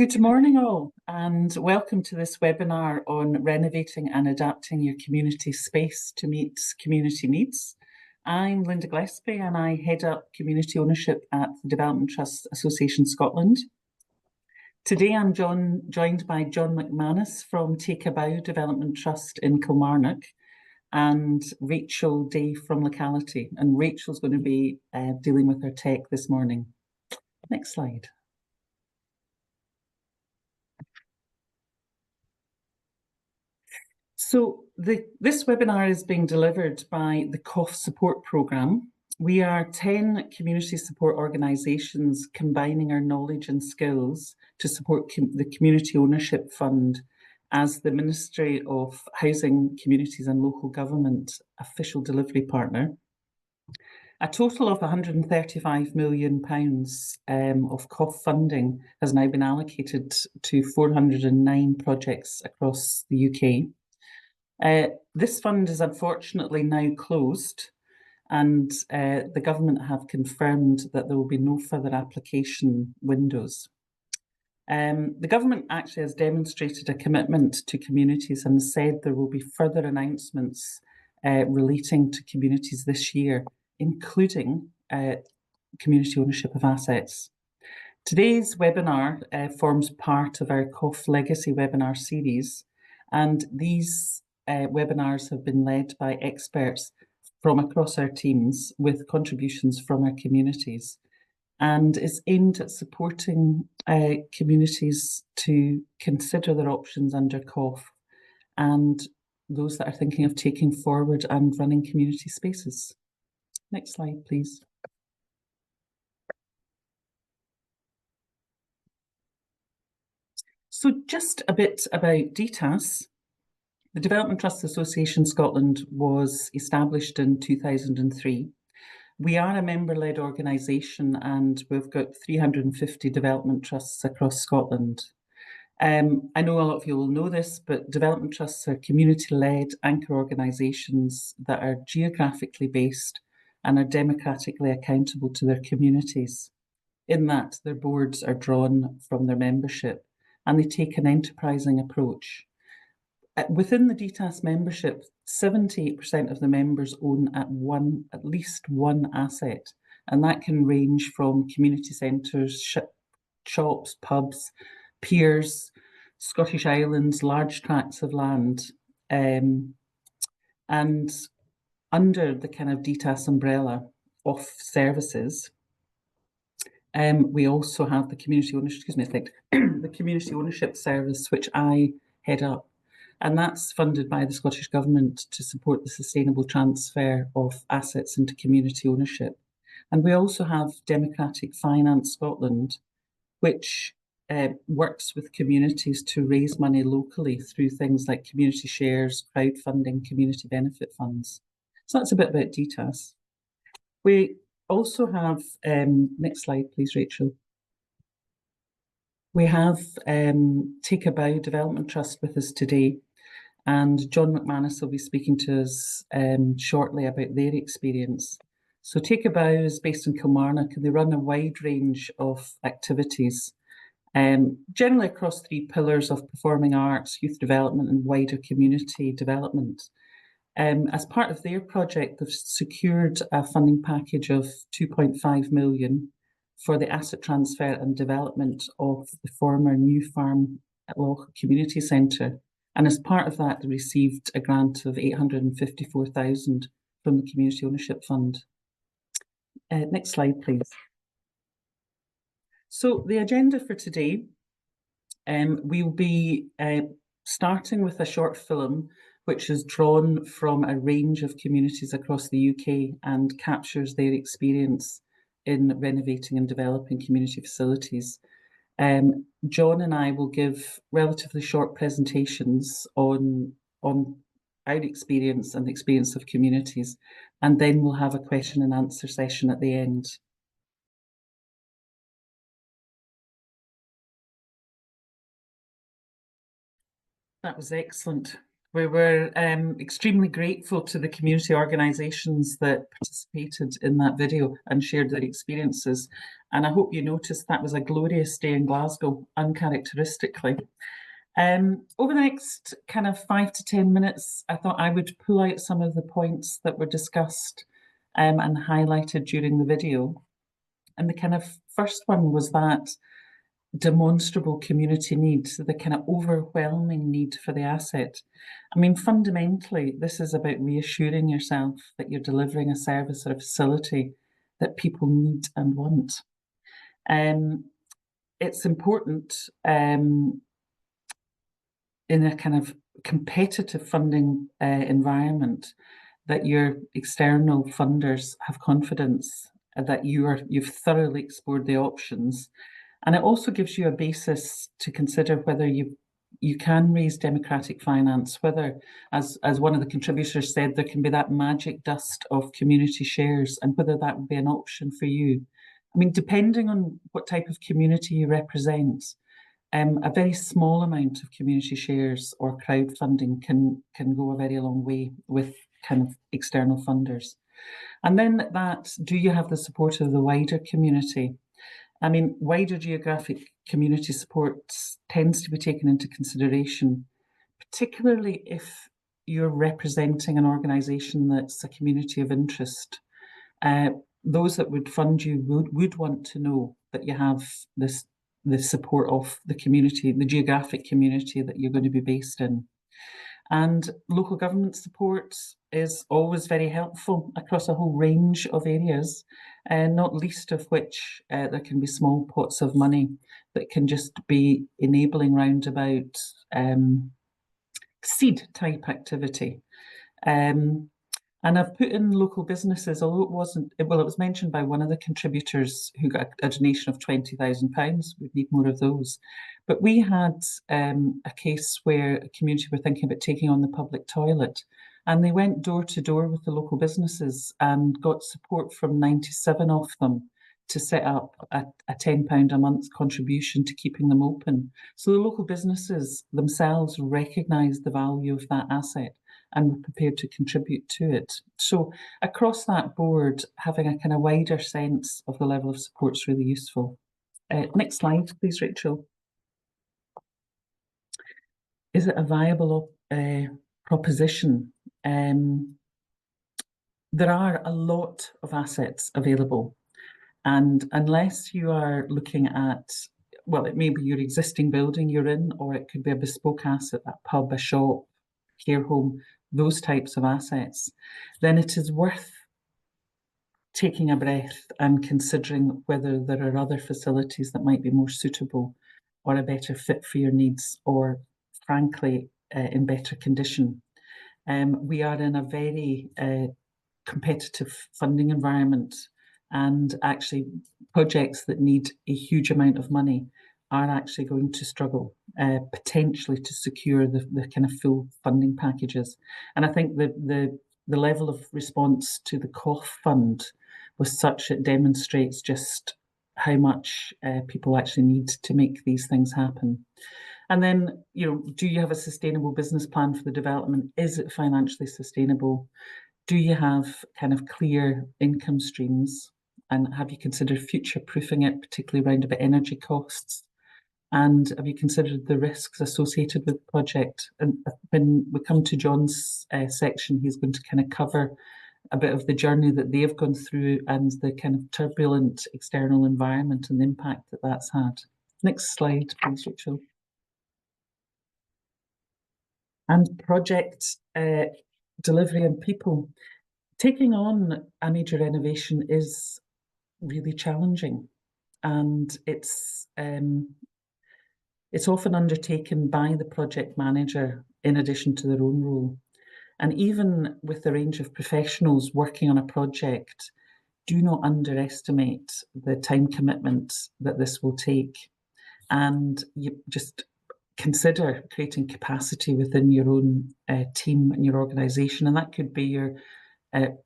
Good morning all, and welcome to this webinar on renovating and adapting your community space to meet community needs. I'm Linda Gillespie and I head up community ownership at the Development Trust Association Scotland. Today I'm joined by John McManus from Take a Bow Development Trust in Kilmarnock and Rachel Day from Locality. And Rachel's going to be dealing with our tech this morning. Next slide. So this webinar is being delivered by the COF Support Programme. We are 10 community support organisations combining our knowledge and skills to support the Community Ownership Fund as the Ministry of Housing, Communities and Local Government official delivery partner. A total of £135 million of COF funding has now been allocated to 409 projects across the UK. This fund is unfortunately now closed, and the government have confirmed that there will be no further application windows. The government actually has demonstrated a commitment to communities and said there will be further announcements relating to communities this year, including community ownership of assets. Today's webinar forms part of our COF Legacy webinar series, and these webinars have been led by experts from across our teams with contributions from our communities, and is aimed at supporting communities to consider their options under COF and those that are thinking of taking forward and running community spaces. Next slide, please. So just a bit about DTAS. The Development Trust Association Scotland was established in 2003. We are a member-led organisation and we've got 350 development trusts across Scotland. I know a lot of you will know this, but development trusts are community-led anchor organisations that are geographically based and are democratically accountable to their communities. In that, their boards are drawn from their membership and they take an enterprising approach. Within the DTAS membership, 78% of the members own at least one asset, and that can range from community centres, shops, pubs, piers, Scottish Islands, large tracts of land. And under the kind of DTAS umbrella of services, we also have the community ownership, the community ownership service, which I head up. And that's funded by the Scottish Government to support the sustainable transfer of assets into community ownership. And we also have Democratic Finance Scotland, which works with communities to raise money locally through things like community shares, crowdfunding, community benefit funds. So that's a bit about DTAS. We also have, next slide please, Rachel. We have Take a Bow Development Trust with us today, and John McManus will be speaking to us shortly about their experience. So Take a Bow is based in Kilmarnock and they run a wide range of activities, generally across three pillars of performing arts, youth development and wider community development. As part of their project, they've secured a funding package of 2.5 million for the asset transfer and development of the former New Farm at Loch Community Centre. And as part of that, they received a grant of 854,000 from the Community Ownership Fund. Next slide, please. So the agenda for today, we'll be starting with a short film which is drawn from a range of communities across the UK and captures their experience in renovating and developing community facilities. John and I will give relatively short presentations on our experience and the experience of communities, and then we'll have a question and answer session at the end. That was excellent. We were extremely grateful to the community organisations that participated in that video and shared their experiences. And I hope you noticed that was a glorious day in Glasgow, uncharacteristically. Over the next kind of 5 to 10 minutes, I thought I would pull out some of the points that were discussed and highlighted during the video. And the kind of first one was that demonstrable community need, the kind of overwhelming need for the asset. I mean, fundamentally, this is about reassuring yourself that you're delivering a service or a facility that people need and want. It's important in a kind of competitive funding environment that your external funders have confidence that you've thoroughly explored the options. And it also gives you a basis to consider whether you can raise democratic finance, whether, as one of the contributors said, there can be that magic dust of community shares, and whether that would be an option for you. I mean, depending on what type of community you represent, a very small amount of community shares or crowdfunding can go a very long way with kind of external funders. And then do you have the support of the wider community? I mean, wider geographic community support tends to be taken into consideration, particularly if you're representing an organisation that's a community of interest. Those that would fund you would want to know that you have the support of the community, the geographic community that you're going to be based in. And local government support is always very helpful across a whole range of areas, not least of which there can be small pots of money that can just be enabling roundabout seed type activity. And I've put in local businesses, although it was mentioned by one of the contributors who got a donation of £20,000. We'd need more of those. But we had a case where a community were thinking about taking on the public toilet, and they went door to door with the local businesses and got support from 97 of them to set up a £10 a month contribution to keeping them open. So the local businesses themselves recognised the value of that asset and were prepared to contribute to it. So across that board, having a kind of wider sense of the level of support is really useful. Next slide, please, Rachel. Is it a viable proposition? There are a lot of assets available, and unless you are looking at, well, it may be your existing building you're in, or it could be a bespoke asset, a pub, a shop, care home, those types of assets, then it is worth taking a breath and considering whether there are other facilities that might be more suitable or a better fit for your needs, or frankly, in better condition. We are in a very competitive funding environment, and actually projects that need a huge amount of money are actually going to struggle potentially to secure the kind of full funding packages. And I think the level of response to the COF fund was such it demonstrates just how much people actually need to make these things happen. And then, do you have a sustainable business plan for the development? Is it financially sustainable? Do you have kind of clear income streams? And have you considered future-proofing it, particularly around about energy costs? And have you considered the risks associated with the project? And when we come to John's section, he's going to kind of cover a bit of the journey that they've gone through and the kind of turbulent external environment and the impact that that's had. Next slide, please, Rachel. And project delivery and people. Taking on a major renovation is really challenging, and it's often undertaken by the project manager in addition to their own role. And even with the range of professionals working on a project, do not underestimate the time commitment that this will take. And you just consider creating capacity within your own team and your organisation. And that could be your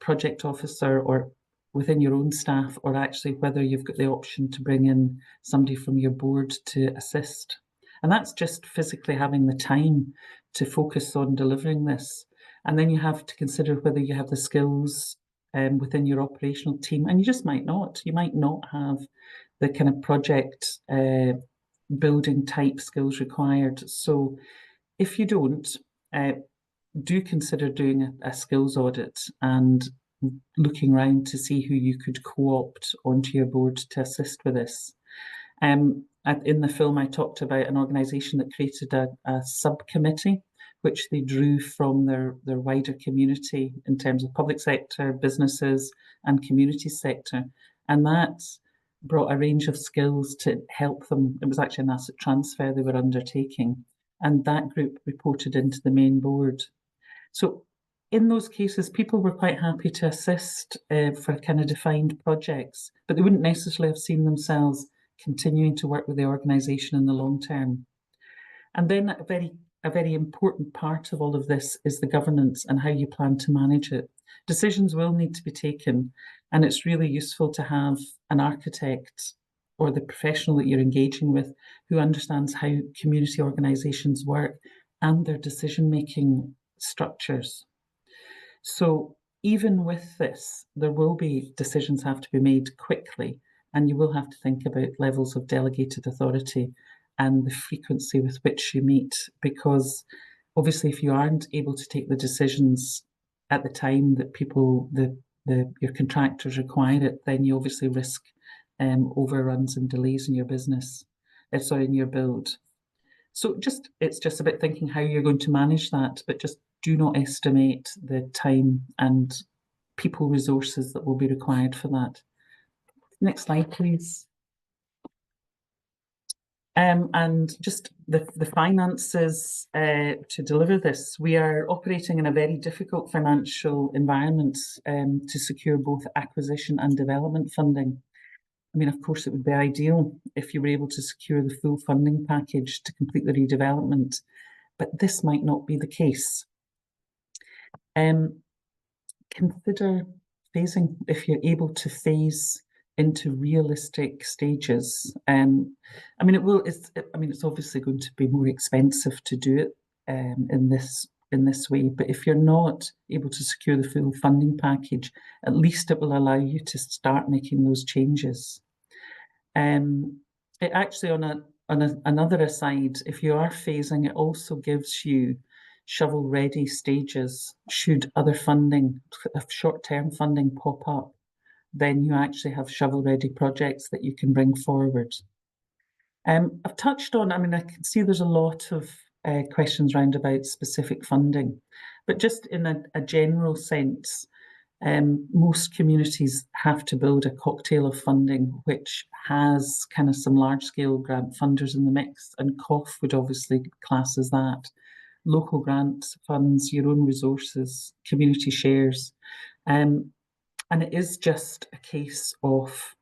project officer or within your own staff, or actually whether you've got the option to bring in somebody from your board to assist. And that's just physically having the time to focus on delivering this. And then you have to consider whether you have the skills within your operational team, and you just might not. You might not have the kind of project building type skills required. So if you don't, do consider doing a skills audit and looking around to see who you could co-opt onto your board to assist with this. In the film, I talked about an organisation that created a subcommittee, which they drew from their wider community in terms of public sector, businesses, and community sector. And that brought a range of skills to help them. It was actually an asset transfer they were undertaking. And that group reported into the main board. So in those cases, people were quite happy to assist for kind of defined projects, but they wouldn't necessarily have seen themselves continuing to work with the organisation in the long term. And then a very important part of all of this is the governance and how you plan to manage it. Decisions will need to be taken, and it's really useful to have an architect or the professional that you're engaging with who understands how community organisations work and their decision-making structures. So even with this, there will be decisions have to be made quickly, and you will have to think about levels of delegated authority and the frequency with which you meet, because obviously if you aren't able to take the decisions at the time that your contractors require it, then you obviously risk overruns and delays in your business, in your build. So it's just about thinking how you're going to manage that, but just do not estimate the time and people resources that will be required for that. Next slide, please. And just the finances to deliver this. We are operating in a very difficult financial environment to secure both acquisition and development funding. I mean, of course, it would be ideal if you were able to secure the full funding package to complete the redevelopment, but this might not be the case. Consider phasing if you're able to phase into realistic stages. I mean, it's obviously going to be more expensive to do it in this way, but if you're not able to secure the full funding package, at least it will allow you to start making those changes. It actually, on another aside, if you are phasing, it also gives you shovel-ready stages should other funding, short-term funding pop up. Then you actually have shovel-ready projects that you can bring forward. I've touched on, I mean, I can see there's a lot of questions around about specific funding, but just in a general sense, most communities have to build a cocktail of funding which has kind of some large-scale grant funders in the mix, and COF would obviously class as that. Local grant funds, your own resources, community shares. And it is just a case of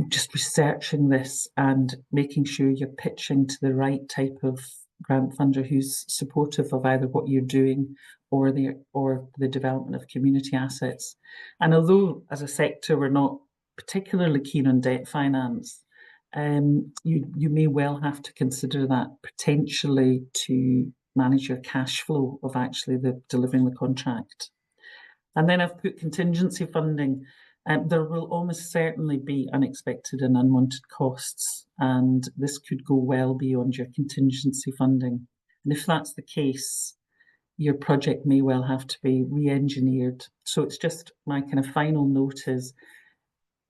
just researching this and making sure you're pitching to the right type of grant funder who's supportive of either what you're doing or the development of community assets. And although as a sector we're not particularly keen on debt finance, you may well have to consider that potentially to manage your cash flow of actually delivering the contract. And then I've put contingency funding. There will almost certainly be unexpected and unwanted costs, and this could go well beyond your contingency funding. And if that's the case, your project may well have to be re-engineered. So it's just my kind of final note is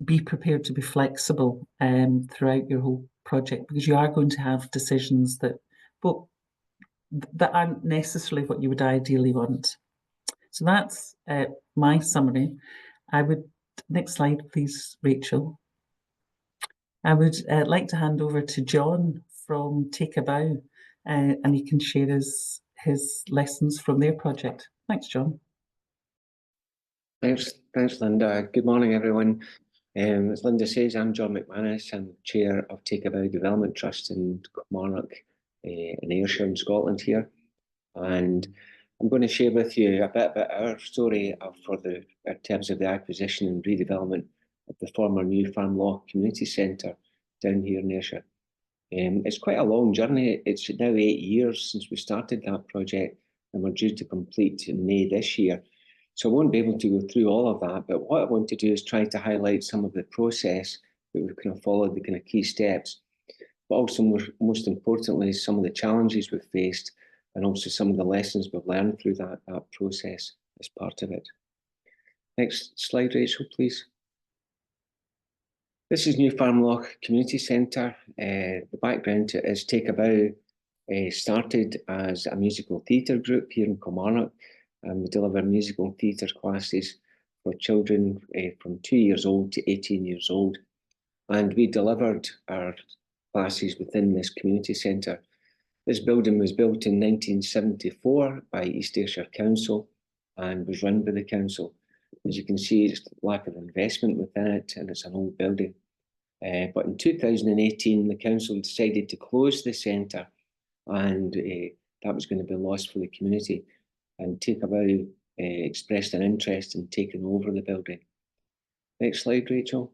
be prepared to be flexible throughout your whole project, because you are going to have decisions that aren't necessarily what you would ideally want. So that's my summary. Next slide, please, Rachel. I would like to hand over to John from Take a Bow, and he can share his lessons from their project. Thanks, John. Thanks, Linda. Good morning, everyone. As Linda says, I'm John McManus. I'm Chair of Take a Bow Development Trust in Kilmarnock in Ayrshire in Scotland here. And I'm going to share with you a bit about our story in terms of the acquisition and redevelopment of the former New Farm Law Community Centre down here in Ayrshire. It's quite a long journey. It's now 8 years since we started that project, and we're due to complete in May this year. So I won't be able to go through all of that, but what I want to do is try to highlight some of the process that we've kind of followed, the kind of key steps, but also most importantly, some of the challenges we've faced, and also some of the lessons we've learned through that process as part of it. Next slide, Rachel, please. This is New Farmloch Community Centre. The background to it is Take a Bow started as a musical theatre group here in Kilmarnock, and we deliver musical theatre classes for children from 2 years old to 18 years old. And we delivered our classes within this community centre. This building was built in 1974 by East Ayrshire Council and was run by the council. As you can see, it's lack of investment within it, and it's an old building. But in 2018, the council decided to close the centre, and that was going to be lost for the community. And Take a Bow expressed an interest in taking over the building. Next slide, Rachel.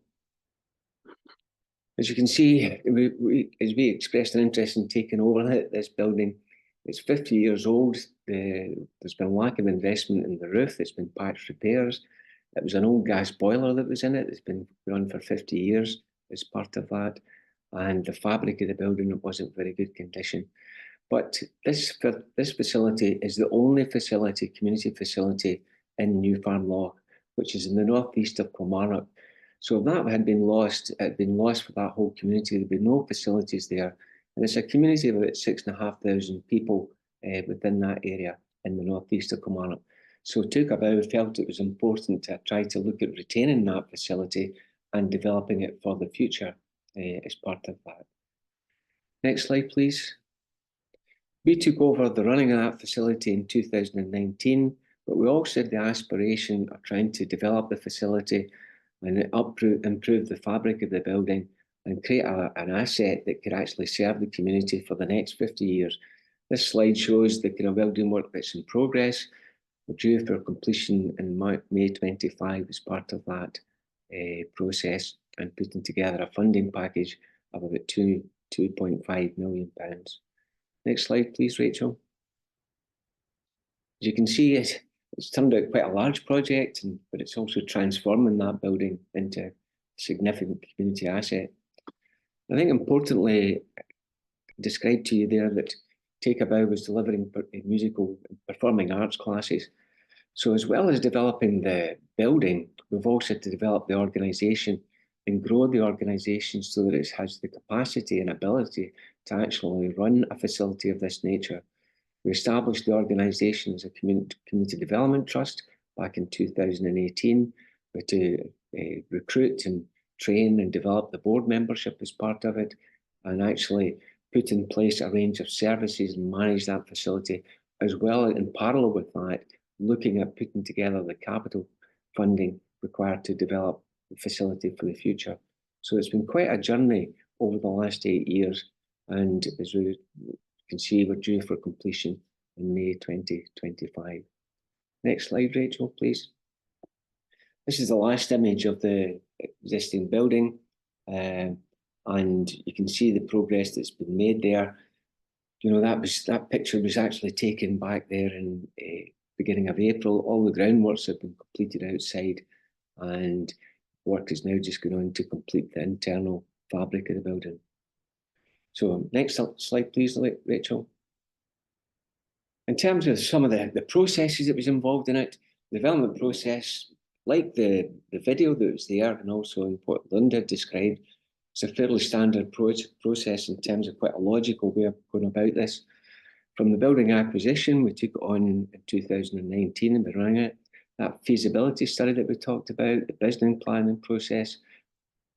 As you can see, as we expressed an interest in taking over this building, it's 50 years old. There's been a lack of investment in the roof. It's been patch repairs. It was an old gas boiler that was in it. It's been run for 50 years as part of that. And the fabric of the building wasn't very good condition. But this facility is the only facility, community facility in New Farmloch, which is in the northeast of Kilmarnock. So if that had been lost, it had been lost for that whole community. There'd be no facilities there. And it's a community of about 6,500 people within that area in the northeast of Kilmarnock. So Take a Bow felt it was important to try to look at retaining that facility and developing it for the future as part of that. Next slide, please. We took over the running of that facility in 2019, but we also had the aspiration of trying to develop the facility and improve the fabric of the building and create an asset that could actually serve the community for the next 50 years. This slide shows the kind of building work that's in progress. We're due for completion in May 25 as part of that process, and putting together a funding package of about £2.5 million. Next slide, please, Rachel. As you can see, it's turned out quite a large project, but it's also transforming that building into a significant community asset. I think importantly, described to you there that Take a Bow was delivering musical and performing arts classes. So as well as developing the building, we've also had to develop the organisation and grow the organisation so that it has the capacity and ability to actually run a facility of this nature. We established the organisation as a community development trust back in 2018. We had to recruit and train and develop the board membership as part of it, and actually put in place a range of services and manage that facility, as well as in parallel with that, looking at putting together the capital funding required to develop the facility for the future. So it's been quite a journey over the last 8 years, and as we can see, we're due for completion in May 2025. Next slide, Rachel, please. This is the last image of the existing building, and you can see the progress that's been made there. You know, that picture was actually taken back there in beginning of April. All the groundworks have been completed outside, and work is now just going on to complete the internal fabric of the building. So next slide, please, Rachel. In terms of some of the processes that was involved in it, the development process, like the video that was there, and also in what Linda described, it's a fairly standard process in terms of quite a logical way of going about this. From the building acquisition, we took it on in 2019 and been running it. That feasibility study that we talked about, the business planning process,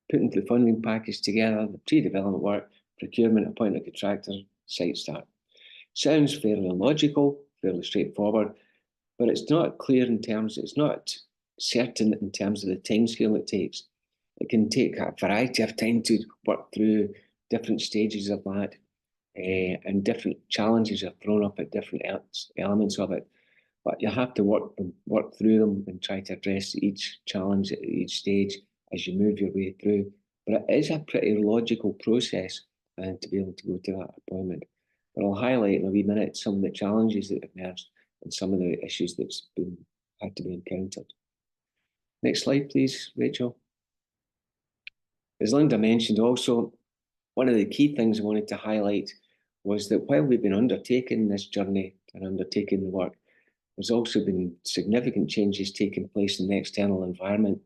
putting the funding package together, the pre-development work, procurement, appointing a contractor, site start. Sounds fairly logical, fairly straightforward, but it's not clear in terms, it's not certain in terms of the timescale it takes. It can take a variety of time to work through different stages of that, and different challenges are thrown up at different elements of it. But you have to work through them and try to address each challenge at each stage as you move your way through. But it is a pretty logical process, and to be able to go to that appointment. But I'll highlight in a wee minute some of the challenges that have emerged and some of the issues that's had to be encountered. Next slide, please, Rachel. As Linda mentioned also, one of the key things I wanted to highlight was that while we've been undertaking this journey and undertaking the work, there's also been significant changes taking place in the external environment.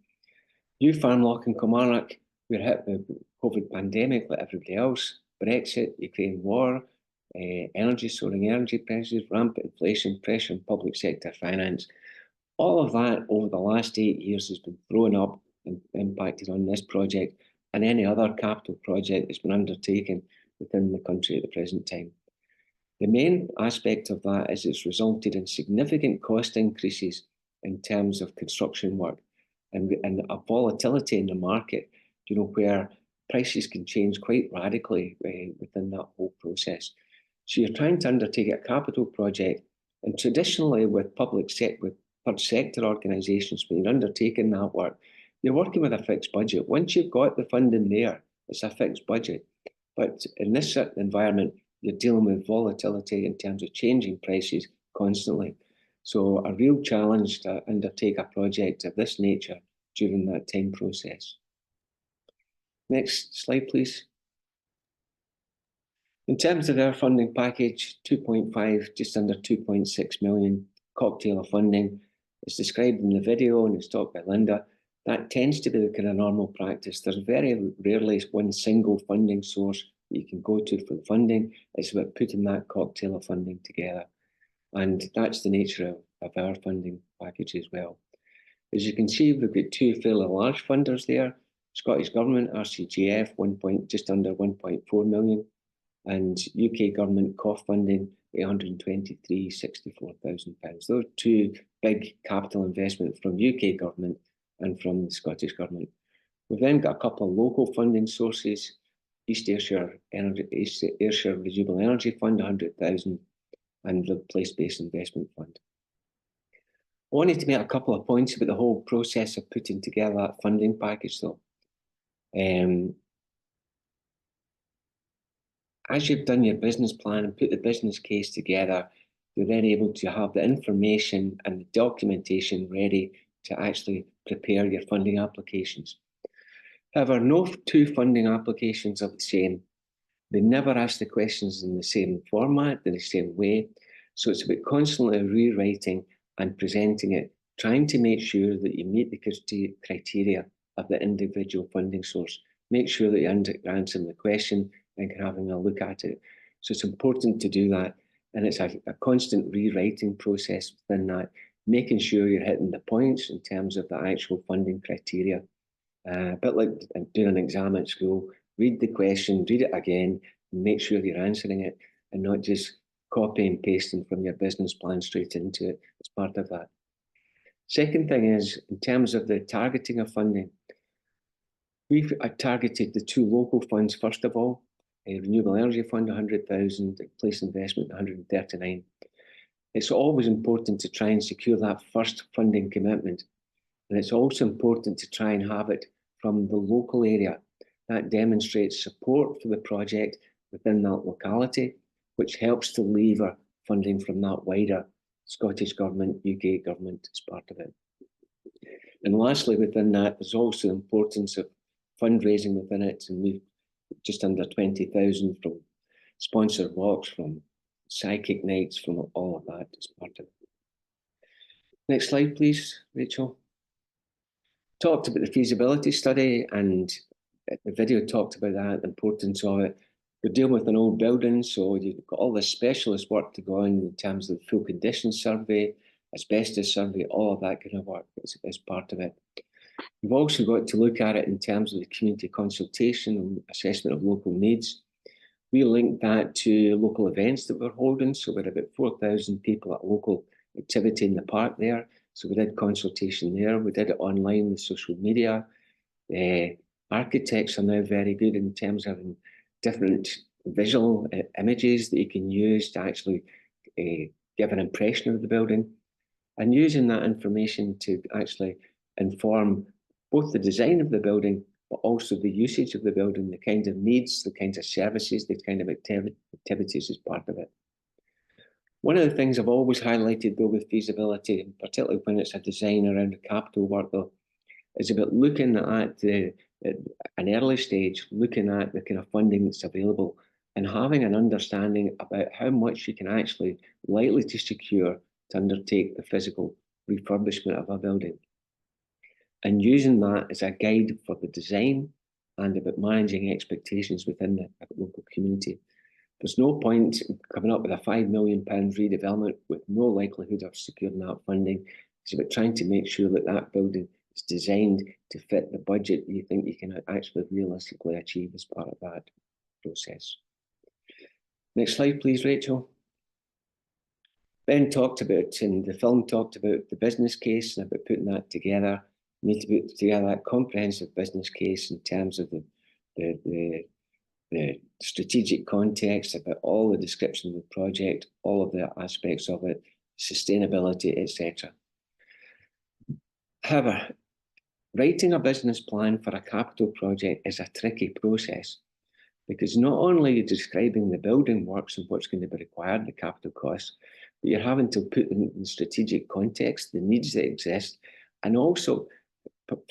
New Farmlock and Kilmarnock were hit with the COVID pandemic like everybody else, Brexit, Ukraine war, soaring energy prices, rampant inflation, pressure on public sector finance. All of that over the last 8 years has been thrown up and impacted on this project and any other capital project that's been undertaken within the country at the present time. The main aspect of that is it's resulted in significant cost increases in terms of construction work and a volatility in the market, where prices can change quite radically within that whole process. So you're trying to undertake a capital project, and traditionally with third sector organisations, when you're undertaking that work, you're working with a fixed budget. Once you've got the funding there, it's a fixed budget. But in this environment, you're dealing with volatility in terms of changing prices constantly. So a real challenge to undertake a project of this nature during that time process. Next slide, please. In terms of our funding package, 2.5, just under 2.6 million cocktail of funding. It's described in the video and it's talked by Linda. That tends to be the kind of normal practice. There's very rarely one single funding source that you can go to for the funding. It's about putting that cocktail of funding together. And that's the nature of our funding package as well. As you can see, we've got two fairly large funders there. Scottish Government, RCGF, just under 1.4 million. And UK Government COF funding, £823,064,000. Those are two big capital investments from UK Government and from the Scottish Government. We've then got a couple of local funding sources, East Ayrshire Renewable Energy Fund, 100,000, and the Place-Based Investment Fund. I wanted to make a couple of points about the whole process of putting together that funding package though. As you've done your business plan and put the business case together, you're then able to have the information and the documentation ready to actually prepare your funding applications. However, no two funding applications are the same. They never ask the questions in the same format, in the same way. So it's about constantly rewriting and presenting it, trying to make sure that you meet the criteria of the individual funding source. Make sure that you're answering the question and having a look at it. So it's important to do that. And it's a constant rewriting process within that, making sure you're hitting the points in terms of the actual funding criteria. A bit like doing an exam at school, read the question, read it again, and make sure you're answering it and not just copy and pasting from your business plan straight into it as part of that. Second thing is, in terms of the targeting of funding, we've targeted the two local funds first of all, a Renewable Energy Fund, 100,000, Place Investment, 139. It's always important to try and secure that first funding commitment. And it's also important to try and have it from the local area. That demonstrates support for the project within that locality, which helps to lever funding from that wider Scottish Government, UK Government as part of it. And lastly, within that, there's also the importance of fundraising within it. And we've just under 20,000 from sponsored walks, from psychic nights, from all of that as part of it. Next slide, please, Rachel. Talked about the feasibility study, and the video talked about that, the importance of it. We're dealing with an old building, so you've got all this specialist work to go on in terms of the full condition survey, asbestos survey, all of that kind of work is part of it. We've also got to look at it in terms of the community consultation and assessment of local needs. We linked that to local events that we're holding, so we had about 4,000 people at local activity in the park there. So we did consultation there. We did it online with social media. Architects are now very good in terms of different visual images that you can use to actually give an impression of the building, and using that information to actually inform both the design of the building but also the usage of the building, the kind of needs, the kinds of services, the kind of activities as part of it. One of the things I've always highlighted though with feasibility, particularly when it's a design around the capital work though, is about looking at an early stage, looking at the kind of funding that's available and having an understanding about how much you can actually likely to secure to undertake the physical refurbishment of a building. And using that as a guide for the design and about managing expectations within the local community. There's no point coming up with a £5 million redevelopment with no likelihood of securing that funding. It's about trying to make sure that that building is designed to fit the budget you think you can actually realistically achieve as part of that process. Next slide, please, Rachel. Ben talked about, and the film talked about the business case and about putting that together. You need to put together that comprehensive business case in terms of the strategic context, about all the description of the project, all of the aspects of it, sustainability, etc. However, writing a business plan for a capital project is a tricky process because not only are you describing the building works and what's going to be required, the capital costs, but you're having to put in the strategic context, the needs that exist, and also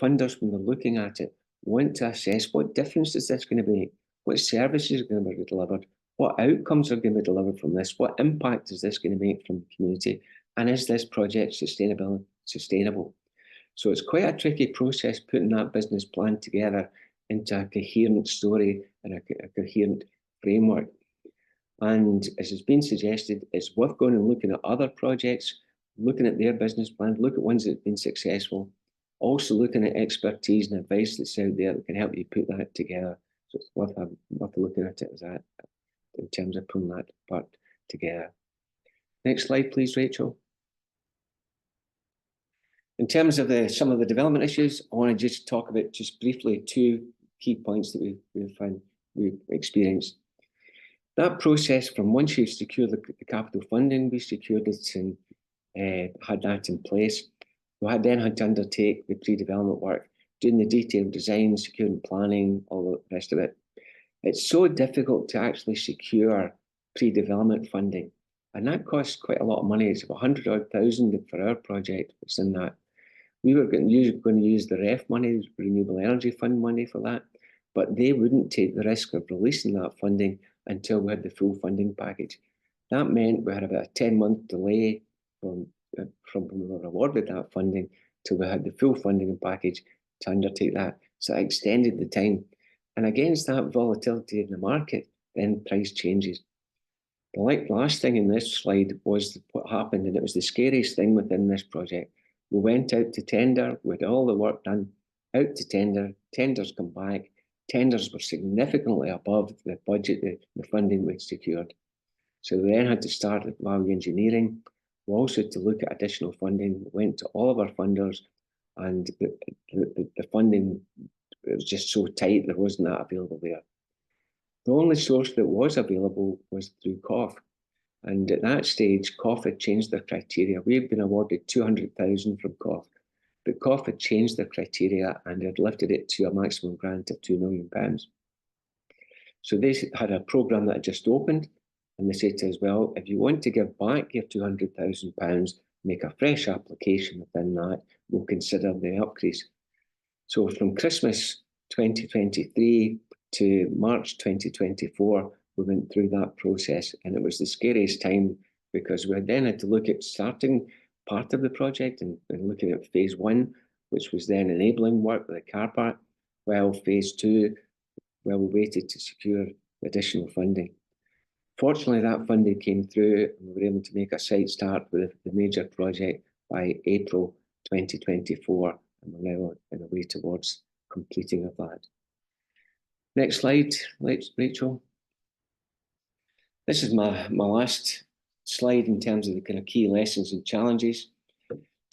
funders, when they're looking at it, want to assess what difference is this going to make, what services are going to be delivered, what outcomes are going to be delivered from this, what impact is this going to make from the community, and is this project sustainable? So it's quite a tricky process putting that business plan together into a coherent story and a coherent framework. And as has been suggested, it's worth going and looking at other projects, looking at their business plans, look at ones that have been successful, also looking at expertise and advice that's out there that can help you put that together. So it's worth looking at it as that in terms of putting that part together. Next slide, please, Rachel. In terms of some of the development issues, I want to just talk about just briefly two key points that we've experienced. That process from once you secure the capital funding, we secured it and had that in place. We then had to undertake the pre-development work, doing the detailed design, securing planning, all the rest of it. It's so difficult to actually secure pre-development funding, and that costs quite a lot of money. It's about 100,000 for our project. It's in that. We were going to use the REF money, Renewable Energy Fund money for that, but they wouldn't take the risk of releasing that funding until we had the full funding package. That meant we had about a 10-month delay from when we were awarded that funding till we had the full funding package to undertake that. So it extended the time. And against that volatility in the market, then price changes. The last thing in this slide was what happened, and it was the scariest thing within this project. We went out to tender, we had all the work done, out to tender, tenders come back, tenders were significantly above the budget, the funding we'd secured. So we then had to start with value engineering. We also had to look at additional funding. We went to all of our funders, and the funding, it was just so tight, there wasn't that available there. The only source that was available was through COF. And at that stage, COF had changed their criteria. We had been awarded 200,000 from COF, but COF had changed their criteria and had lifted it to a maximum grant of £2 million. So they had a programme that had just opened, and they said to us, well, if you want to give back your £200,000, make a fresh application within that, we'll consider the increase. So from Christmas 2023 to March 2024, we went through that process, and it was the scariest time because we then had to look at starting part of the project and looking at phase 1, which was then enabling work with the car park, while phase 2, we waited to secure additional funding. Fortunately, that funding came through, and we were able to make a site start with the major project by April 2024, and we're now on the way towards completing of that. Next slide, Rachel. This is my last slide in terms of the kind of key lessons and challenges.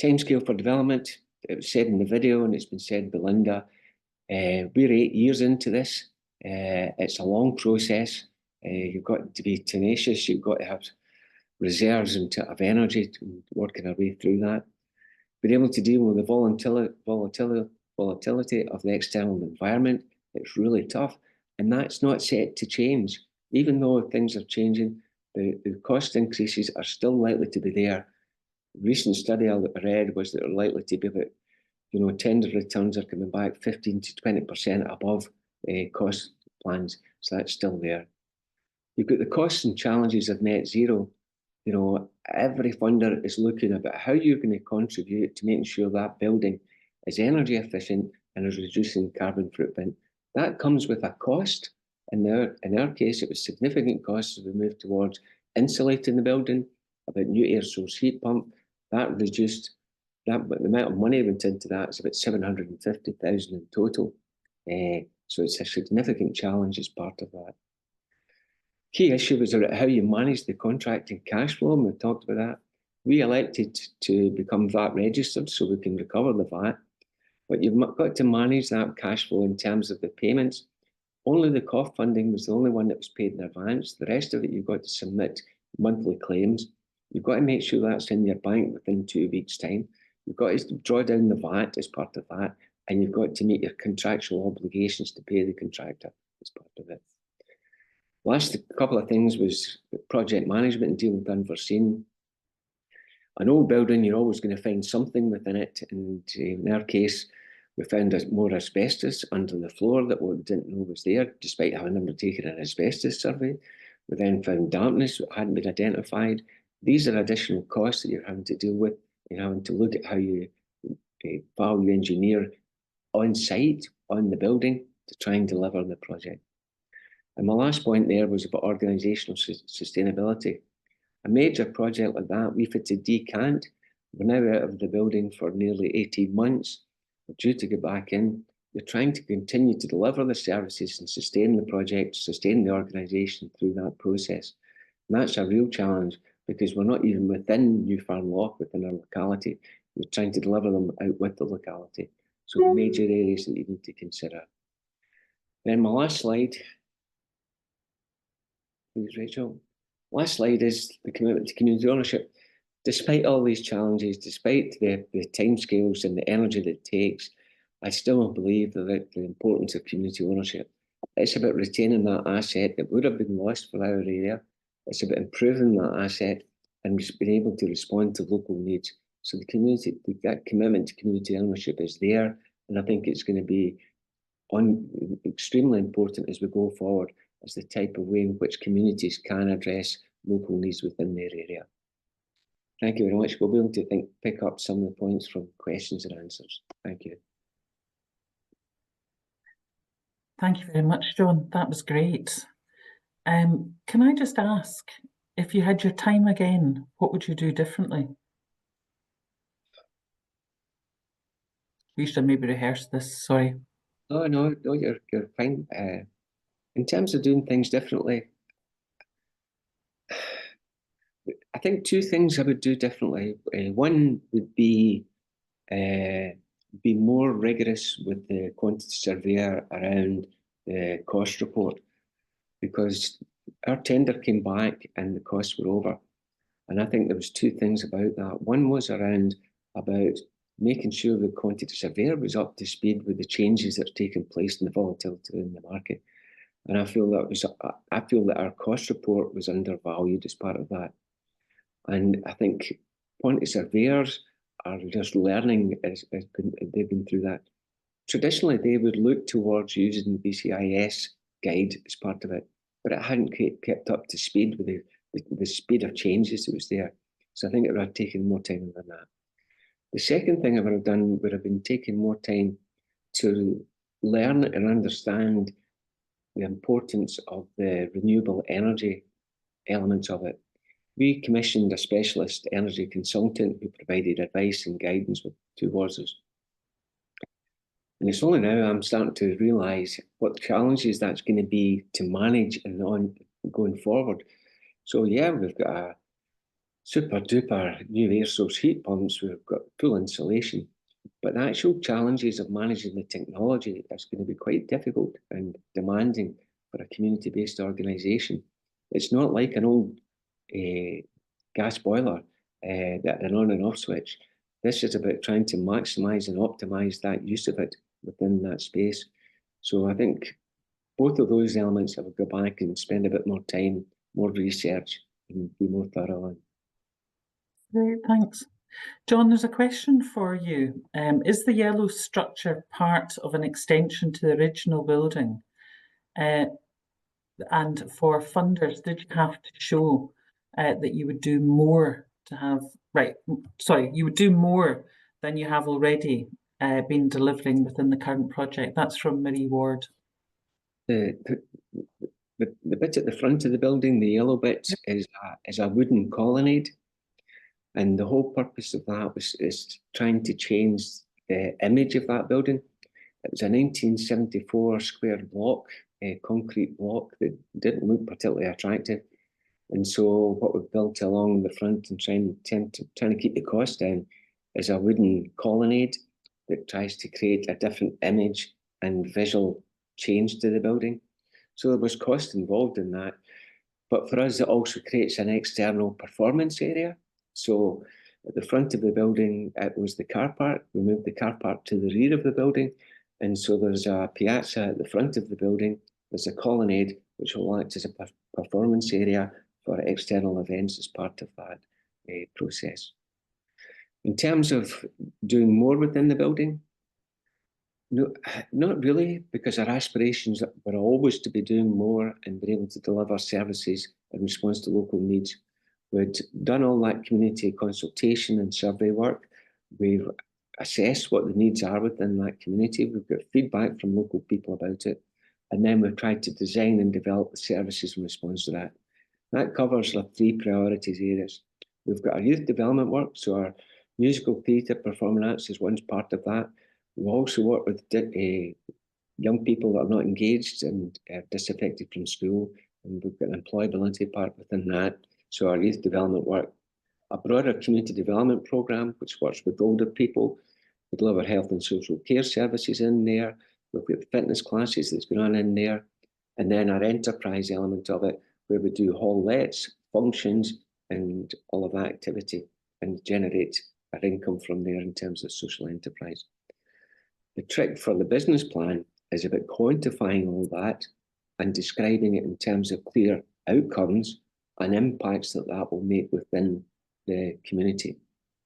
Timescale for development, it was said in the video and it's been said by Linda. We're 8 years into this. It's a long process. You've got to be tenacious. You've got to have reserves and to have energy to working our way through that. Being able to deal with the volatility of the external environment. It's really tough, and that's not set to change. Even though things are changing, the cost increases are still likely to be there. A recent study I read was that they're likely to be about, tender returns are coming back 15 to 20% above cost plans, so that's still there. You've got the costs and challenges of net zero. Every funder is looking about how you're going to contribute to making sure that building is energy efficient and is reducing carbon footprint. That comes with a cost. In our case, it was significant costs as we moved towards insulating the building, about new air source heat pump. That reduced that, but the amount of money went into that is about 750,000 in total. So it's a significant challenge as part of that. Key issue was around how you manage the contracting cash flow, and we talked about that. We elected to become VAT registered so we can recover the VAT, but you've got to manage that cash flow in terms of the payments. Only the COF funding was the only one that was paid in advance. The rest of it, you've got to submit monthly claims. You've got to make sure that's in your bank within 2 weeks' time. You've got to draw down the VAT as part of that, and you've got to meet your contractual obligations to pay the contractor as part of it. Last couple of things was project management and dealing with unforeseen. An old building, you're always going to find something within it. And in our case, we found more asbestos under the floor that we didn't know was there, despite having undertaken an asbestos survey. We then found dampness that hadn't been identified. These are additional costs that you're having to deal with. You're having to look at how you value engineer on site, on the building, to try and deliver the project. And my last point there was about organisational sustainability. A major project like that, we've had to decant. We're now out of the building for nearly 18 months. We're due to get back in. We're trying to continue to deliver the services and sustain the project, sustain the organisation through that process. And that's a real challenge because we're not even within New Farm Loch, within our locality. We're trying to deliver them out with the locality. So major areas that you need to consider. Then my last slide. Please, Rachel. Last slide is the commitment to community ownership. Despite all these challenges, despite the timescales and the energy that it takes, I still believe that the importance of community ownership. It's about retaining that asset that would have been lost for our area. It's about improving that asset and being able to respond to local needs. So that commitment to community ownership is there, and I think it's going to be extremely important as we go forward as the type of way in which communities can address local needs within their area. Thank you very much. We'll be able to pick up some of the points from questions and answers. Thank you. Thank you very much, John. That was great. Can I just ask, if you had your time again, what would you do differently? We should maybe rehearse this, sorry. No, you're fine. In terms of doing things differently, I think two things I would do differently. One would be more rigorous with the quantity surveyor around the cost report, because our tender came back and the costs were over. And I think there was two things about that. One was around about making sure the quantity surveyor was up to speed with the changes that are taking place in the volatility in the market. And I feel that our cost report was undervalued as part of that. And I think quantity surveyors are just learning as they've been through that. Traditionally, they would look towards using the BCIS guide as part of it, but it hadn't kept up to speed with the speed of changes that was there. So I think it would have taken more time than that. The second thing I would have done would have been taking more time to learn and understand the importance of the renewable energy elements of it. We commissioned a specialist energy consultant who provided advice and guidance towards us. And it's only now I'm starting to realise what challenges that's going to be to manage and on going forward. So yeah, we've got a super duper new air source heat pumps, we've got full insulation, but the actual challenges of managing the technology is going to be quite difficult and demanding for a community-based organisation. It's not like an old gas boiler that an on and off switch. This is about trying to maximise and optimise that use of it within that space. So I think both of those elements I would go back and spend a bit more time, more research, and be more thorough on. Great, thanks. John, there's a question for you. Is the yellow structure part of an extension to the original building? And for funders, did you have to show that you would do more to have, you would do more than you have already been delivering within the current project? That's from Marie Ward. The bit at the front of the building, the yellow bit, is a wooden colonnade. And the whole purpose of that is trying to change the image of that building. It was a 1974 square block, a concrete block that didn't look particularly attractive. And so what we've built along the front and trying to keep the cost down is a wooden colonnade that tries to create a different image and visual change to the building. So there was cost involved in that. But for us, it also creates an external performance area. So at the front of the building, it was the car park. We moved the car park to the rear of the building. And so there's a piazza at the front of the building. There's a colonnade, which will act as a performance area for external events as part of that process. In terms of doing more within the building, no, not really, because our aspirations were always to be doing more and be able to deliver services in response to local needs. We'd done all that community consultation and survey work. We've assessed what the needs are within that community. We've got feedback from local people about it. And then we've tried to design and develop the services in response to that. That covers our 3 priorities areas. We've got our youth development work, so our musical theatre, performing arts is one part of that. We also work with young people that are not engaged and disaffected from school, and we've got an employability part within that. So our youth development work, a broader community development programme, which works with older people. We deliver health and social care services in there. We've got fitness classes that's going on in there. And then our enterprise element of it, where we do hall lets, functions, and all of that activity, and generate our income from there in terms of social enterprise. The trick for the business plan is about quantifying all that and describing it in terms of clear outcomes and impacts that will make within the community,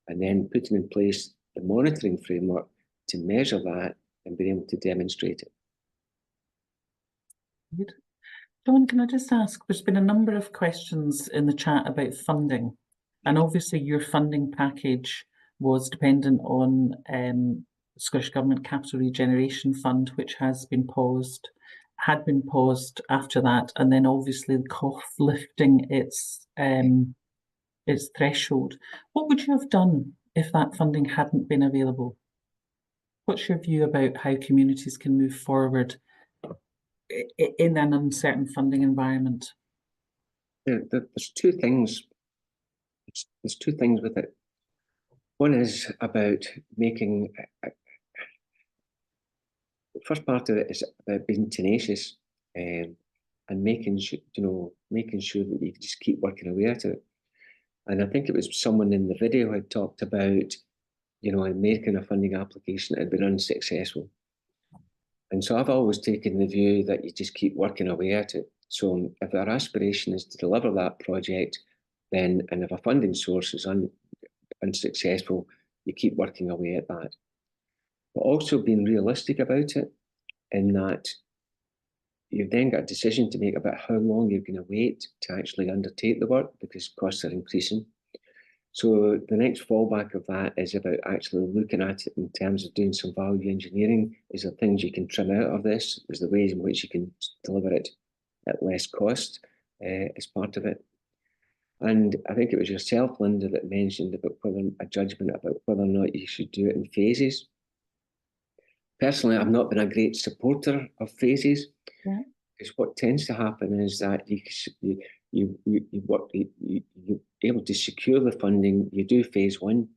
and then putting in place the monitoring framework to measure that and be able to demonstrate it. Good. John, can I just ask, there's been a number of questions in the chat about funding, and obviously your funding package was dependent on Scottish Government Capital Regeneration Fund, which had been paused after that, and then obviously the COF lifting its threshold. What would you have done if that funding hadn't been available? What's your view about how communities can move forward in an uncertain funding environment? There's two things. There's two things with it. One is about making. The first part of it is about being tenacious and making sure that you just keep working away at it. And I think it was someone in the video had talked about, making a funding application that had been unsuccessful. And so I've always taken the view that you just keep working away at it. So if our aspiration is to deliver that project, and if a funding source is unsuccessful, you keep working away at that. But also being realistic about it, in that you've then got a decision to make about how long you're going to wait to actually undertake the work, because costs are increasing. So the next fallback of that is about actually looking at it in terms of doing some value engineering. Is there things you can trim out of this? Is there ways in which you can deliver it at less cost as part of it? And I think it was yourself, Linda, that mentioned about a judgment about whether or not you should do it in phases. Personally, I've not been a great supporter of phases, because what tends to happen is that you're able to secure the funding. You do phase 1,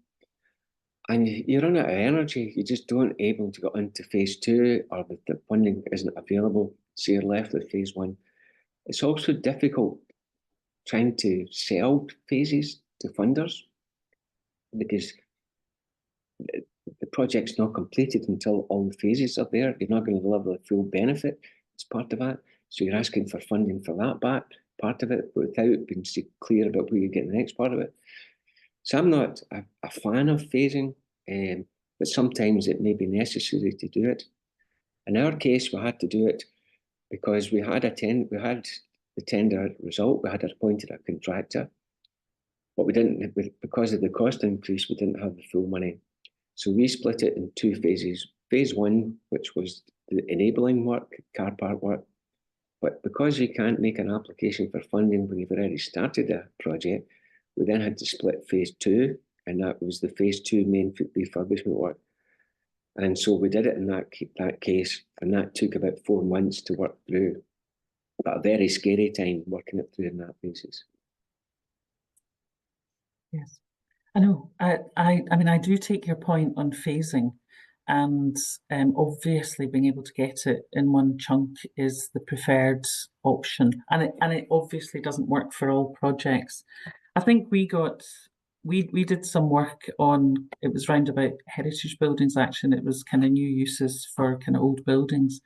and you run out of energy. You just don't able to go into phase 2, or the funding isn't available, so you're left with phase 1. It's also difficult trying to sell phases to funders, because the project's not completed until all the phases are there. You're not going to deliver the full benefit as part of that. So you're asking for funding for that part of it without being clear about where you get the next part of it. So I'm not a fan of phasing, but sometimes it may be necessary to do it. In our case, we had to do it because we had the tender result. We had appointed a contractor, but we didn't, because of the cost increase, we didn't have the full money. So we split it in two phases. Phase one, which was the enabling work, car park work. But because you can't make an application for funding when you've already started a project, we then had to split phase two, and that was the phase two main refurbishment work. And so we did it in that case, and that took about 4 months to work through. But a very scary time working it through in that basis. Yes, I know. I mean, I do take your point on phasing, and obviously being able to get it in one chunk is the preferred option, and it obviously doesn't work for all projects. I think we did some work on, it was round about heritage buildings action. It was kind of new uses for kind of old buildings,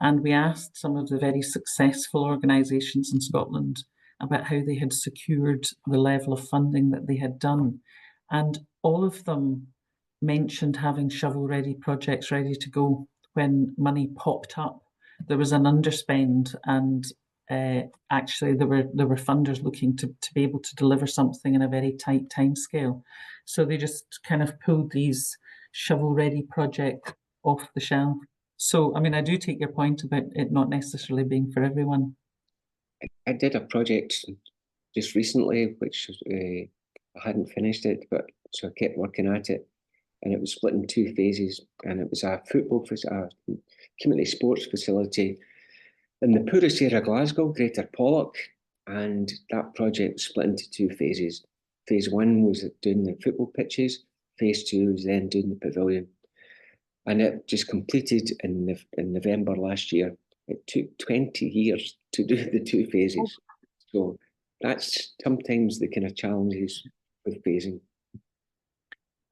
and we asked some of the very successful organisations in Scotland about how they had secured the level of funding that they had done. And all of them mentioned having shovel-ready projects ready to go when money popped up. There was an underspend, and actually there were funders looking to be able to deliver something in a very tight timescale. So they just kind of pulled these shovel-ready projects off the shelf. So, I mean, I do take your point about it not necessarily being for everyone. I did a project just recently, which I hadn't finished it, but so I kept working at it, and it was split in two phases, and it was a community sports facility in the poorest area of Glasgow, Greater Pollock, and that project was split into two phases. Phase one was doing the football pitches, phase two was then doing the pavilion, and it just completed in November last year. It took 20 years to do the two phases. So that's sometimes the kind of challenges with phasing.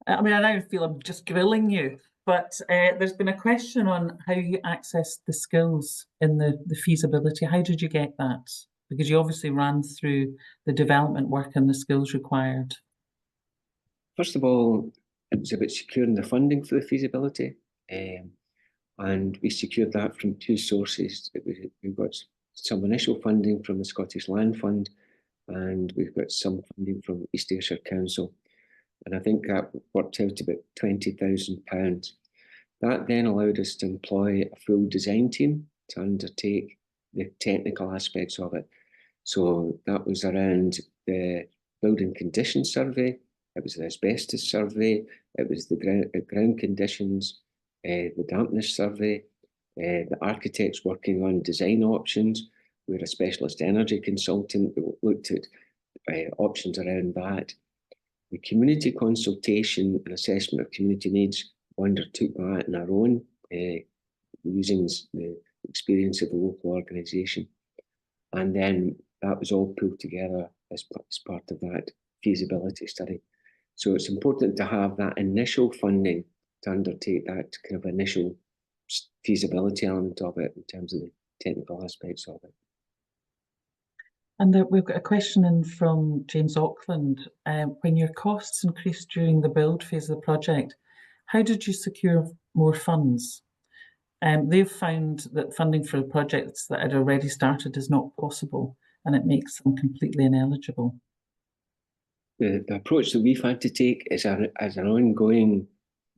I mean, I now feel I'm just grilling you, but there's been a question on how you access the skills in the feasibility. How did you get that? Because you obviously ran through the development work and the skills required. First of all, it was about securing the funding for the feasibility. And we secured that from two sources. We've got some initial funding from the Scottish Land Fund, and we've got some funding from East Ayrshire Council. And I think that worked out to about £20,000. That then allowed us to employ a full design team to undertake the technical aspects of it. So that was around the building condition survey, it was the asbestos survey, it was the ground conditions, the dampness survey, the architects working on design options. We had a specialist energy consultant that looked at options around that. The community consultation and assessment of community needs, we undertook that on our own, using the experience of the local organisation. And then that was all pulled together as part of that feasibility study. So it's important to have that initial funding to undertake that kind of initial feasibility element of it in terms of the technical aspects of it. And we've got a question in from James Auckland. When your costs increased during the build phase of the project, how did you secure more funds? They've found that funding for projects that had already started is not possible, and it makes them completely ineligible. The approach that we've had to take is an ongoing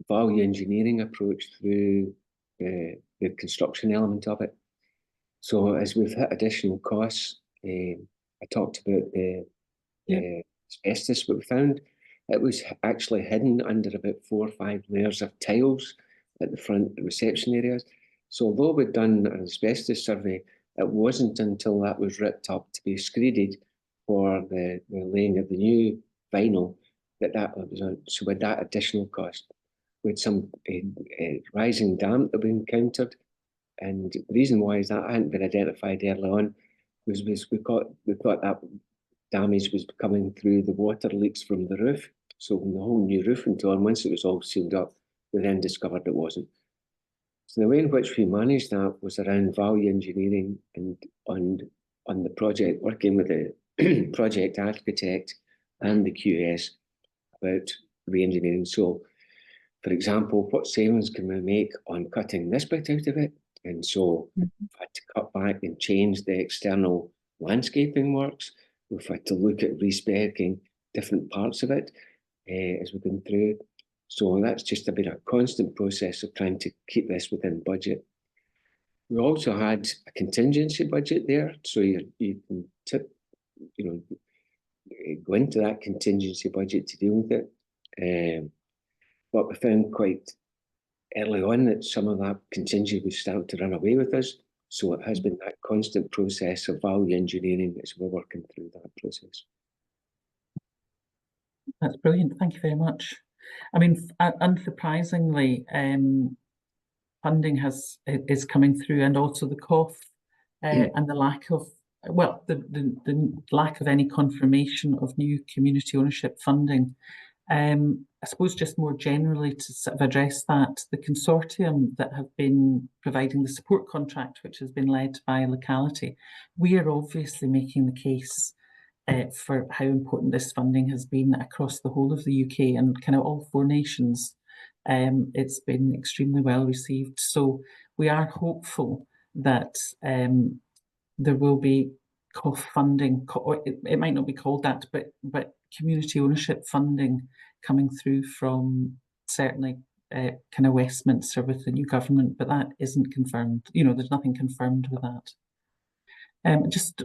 value engineering approach through the construction element of it. So as we've hit additional costs, I talked about the asbestos, what we found. It was actually hidden under about 4 or 5 layers of tiles at the front reception areas. So although we'd done an asbestos survey, it wasn't until that was ripped up to be screeded for the laying of the new vinyl that was on. So with that additional cost, with some rising damp that we encountered, and the reason why is that hadn't been identified early on was we thought that damage was coming through the water leaks from the roof. So when the whole new roof went on, once it was all sealed up, we then discovered it wasn't. So the way in which we managed that was around value engineering and on the project, working with the project architect and the QS about re-engineering. So, for example, what savings can we make on cutting this bit out of it? And so we've had to cut back and change the external landscaping works. We've had to look at respeccing different parts of it as we've gone through. So that's just been a constant process of trying to keep this within budget. We also had a contingency budget there, so you can go into that contingency budget to deal with it. But we found quite early on that some of that contingency was starting to run away with us. So it has been that constant process of value engineering as we're working through that process. That's brilliant. Thank you very much. I mean, unsurprisingly, funding is coming through, and also the COF and the lack of, well, the lack of any confirmation of new community ownership funding. I suppose just more generally to sort of address that, the consortium that have been providing the support contract, which has been led by a locality, we are obviously making the case for how important this funding has been across the whole of the UK and kind of all 4 nations. It's been extremely well received. So we are hopeful that there will be COF funding, or it might not be called that, but community ownership funding coming through from certainly kind of Westminster with the new government, but that isn't confirmed. You know, there's nothing confirmed with that. Just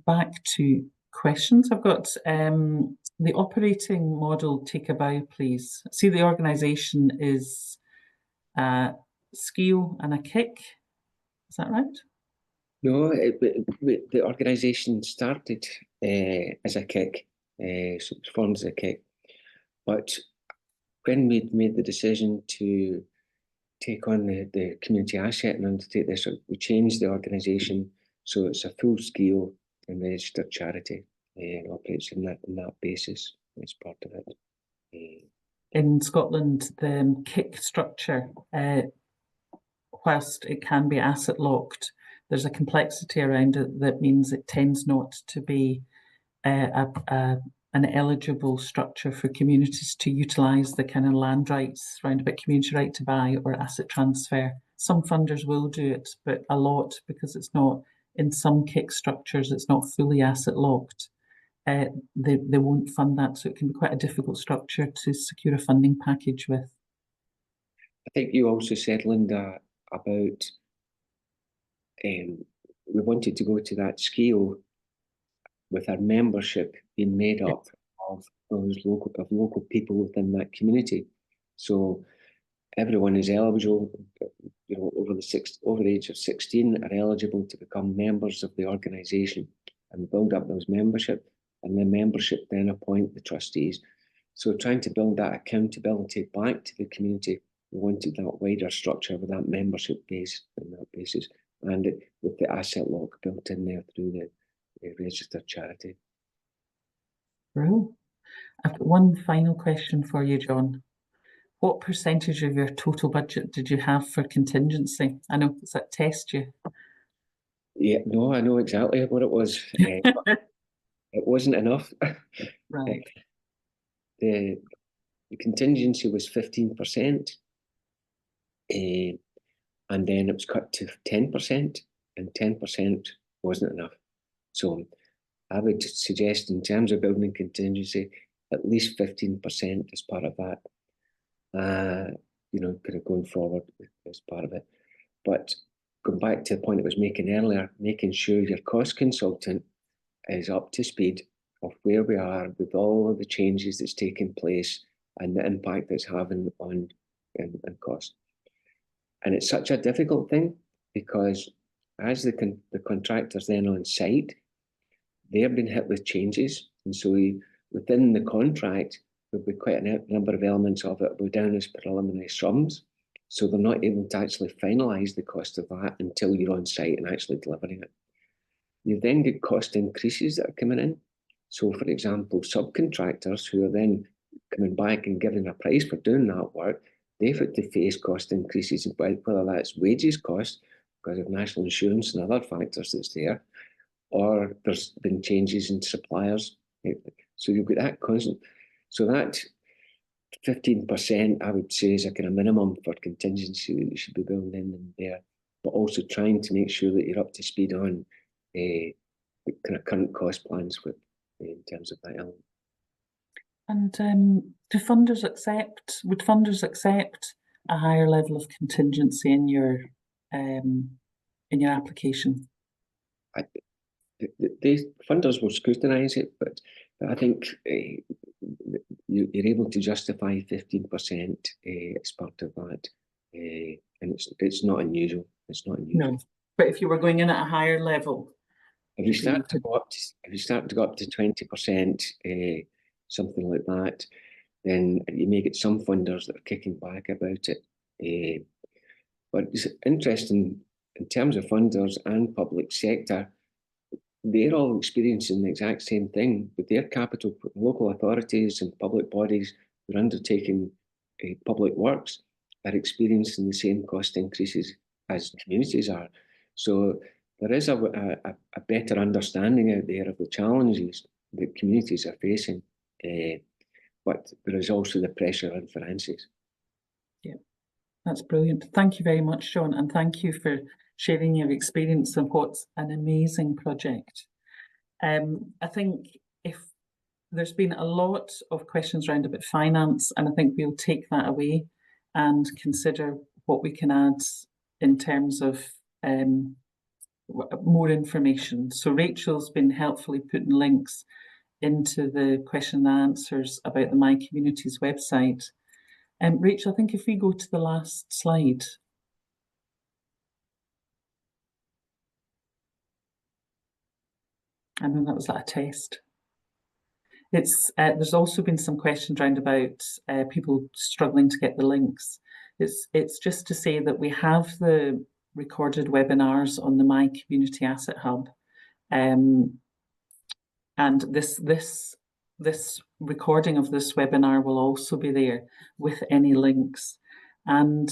back to questions. I've got the operating model, take a bow, please. See, the organisation is a skew and a kick. Is that right? No, the organisation started as a kick, so it was formed as a kick. But when we made the decision to take on the community asset and undertake this, we changed the organisation so it's a full-scale and registered charity and operates on that basis as part of it. In Scotland, the kick structure, whilst it can be asset locked, there's a complexity around it that means it tends not to be an eligible structure for communities to utilise the kind of land rights around about community right to buy or asset transfer. Some funders will do it, but a lot, because it's not, in some kick structures, it's not fully asset locked. They won't fund that, so it can be quite a difficult structure to secure a funding package with. I think you also said, Linda, about we wanted to go to that scale with our membership being made up of those local people within that community. So everyone is eligible, over the age of 16 are eligible to become members of the organisation and build up those membership, and the membership then appoint the trustees. So trying to build that accountability back to the community, we wanted that wider structure with that membership base on that basis, and with the asset lock built in there through the registered charity. Brilliant. I've got one final question for you, John. What percentage of your total budget did you have for contingency? I know, does that test you? Yeah, no, I know exactly what it was. But it wasn't enough. Right. The contingency was 15%, and then it was cut to 10%, and 10% wasn't enough. So I would suggest, in terms of building contingency, at least 15% as part of that. Kind of going forward as part of it. But going back to the point I was making earlier, making sure your cost consultant is up to speed of where we are with all of the changes that's taking place and the impact that's having on cost. And it's such a difficult thing because as the contractors then on site, they've been hit with changes. And so within the contract, there'll be quite a number of elements of it will go down as preliminary sums. So they're not able to actually finalise the cost of that until you're on site and actually delivering it. You then get cost increases that are coming in. So, for example, subcontractors who are then coming back and giving a price for doing that work, they've had to face cost increases, whether that's wages cost because of national insurance and other factors that's there, or there's been changes in suppliers. So you've got that constant. So that 15%, I would say, is a kind of minimum for contingency that you should be building in there, but also trying to make sure that you're up to speed on the kind of current cost plans with in terms of that element. And would funders accept a higher level of contingency in your application? The funders will scrutinise it, but I think you're able to justify 15% as part of that, and it's not unusual. It's not unusual. No, but if you were going in at a higher level, if you start to go up to 20%, something like that, then you may get some funders that are kicking back about it. But it's interesting in terms of funders and public sector. They're all experiencing the exact same thing with their capital. Local authorities and public bodies who are undertaking public works are experiencing the same cost increases as communities are. So there is a better understanding out there of the challenges that communities are facing, but there is also the pressure on finances. Yeah, that's brilliant. Thank you very much, Sean, and thank you for sharing your experience of what's an amazing project. I think if there's been a lot of questions around about finance, and I think we'll take that away and consider what we can add in terms of more information. So Rachel's been helpfully putting links into the question and answers about the My Communities website. Rachel, I think if we go to the last slide. I know that was like a test. There's also been some questions around about people struggling to get the links. It's just to say that we have the recorded webinars on the My Community Asset Hub, and this recording of this webinar will also be there with any links. And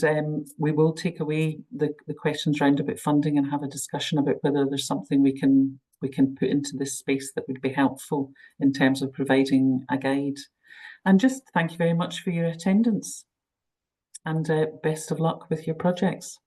we will take away the questions around about funding and have a discussion about whether there's something we can put into this space that would be helpful in terms of providing a guide. And just thank you very much for your attendance, and best of luck with your projects.